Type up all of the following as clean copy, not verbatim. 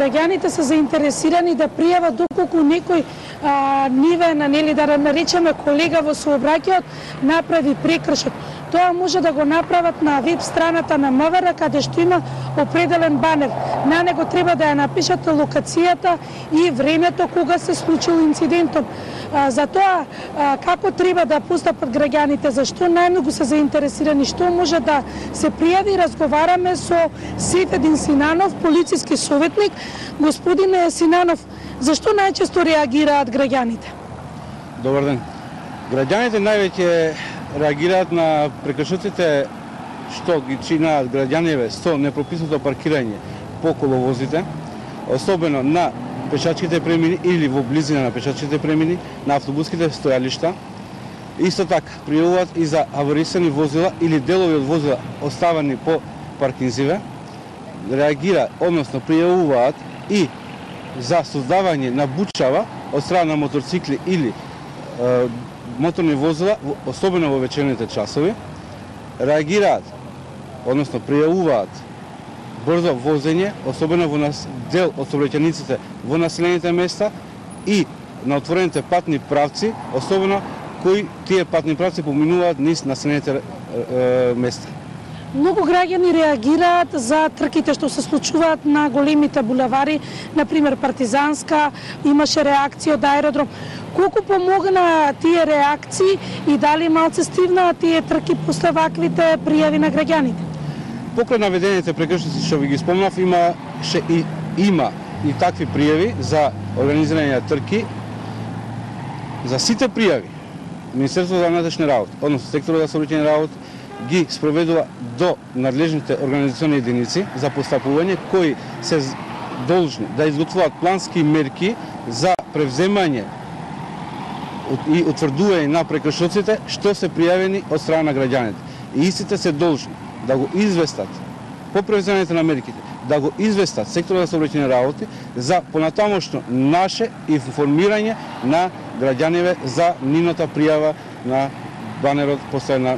Граѓаните се заинтересирани да пријават доколку некој нивен, нели да наречеме колега во сообраќајот направи прекршок. Тоа може да го направат на веб страната на МВР, каде што има определен банер. На него треба да ја напишат локацијата и времето кога се случил инцидентот. За тоа како треба да постапат граѓаните, зашто најмногу се заинтересирани, што може да се пријави, разговараме со Сефедин Синанов, полициски советник. Господине Синанов, зашто најчесто реагираат граѓаните? Добар ден. Граѓаните највеќе реагираат на прекршоците што ги чинаат граѓаниве со непрописното паркирање по коловозите, особено на пешачките премини или во близина на пешачките премини, на автобуските стојалишта. Исто така пријавуваат и за аварисани возила или делови од возила оставани по паркинзиве. Реагираат, односно пријавуваат и за создавање на бучава од страна на моторцикли или моторни возила, особено во вечерните часови. Реагираат, односно пријавуваат брзо возење, особено во дел од сообраќајниците во населените места и на отворените патни правци, особено кои тие патни правци поминуваат низ населените места. Многу граѓани реагираат за трките што се случуваат на големите булевари, например Партизанска, имаше реакција од аеродром. Колку помогна тие реакции и дали малце стивнаа тие трки после ваквите пријави на граѓаните? Покрај наведените прекршоци што ви ги спомнав, има и такви пријави за организирање на трки. За сите пријави Министерството за внатрешни работи, односно секторот за сообраќајни работи, ги спроведува до надлежните организациони единици за постапување кои се должни да изготвуваат плански мерки за превземање и утврдување на прекршоците што се пријавени од страна на граѓаните. И истите се должни да го известат по превземањето на мерките, да го известат секторот за сообраќајни работи за понатамошно наше информирање на граѓаниве за нивната пријава на банерот поставен на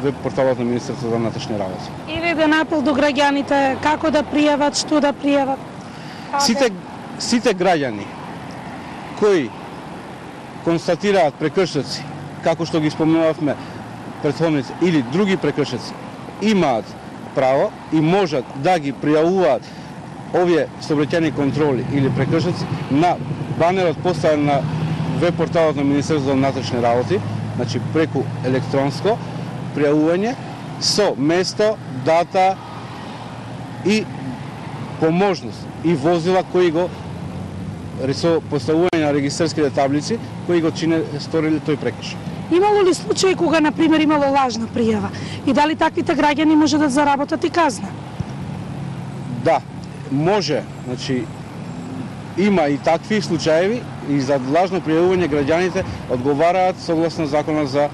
веб порталот на Министерството за внатрешни работи. Или еден апел до граѓаните како да пријават, што да пријават? Сите граѓани кои констатираат прекршоци, како што ги спомнувавме претходници, или други прекршоци, имаат право и можат да ги пријавуваат овие сообраќајни контроли или прекршоци на банерот поставен на веб порталот на Министерството за внатрешни работи, значи преку електронско пријавување со место, дата и поможност и возила кои го со поставување на регистарските таблици кои го сторили тој прекршок. Имало ли случаи кога, например, имало лажна пријава и дали таквите граѓани може да заработат и казна? Да, може. Значи, има и такви случаеви и за лажно пријавување граѓаните одговараат согласно законот за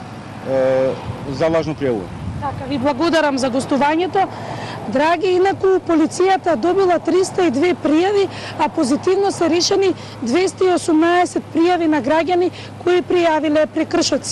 лажно пријавување. Така, ви благодарам за гостувањето. Драги, инаку полицијата добила 302 пријави, а позитивно се решени 218 пријави на граѓани кои пријавиле прекршоци.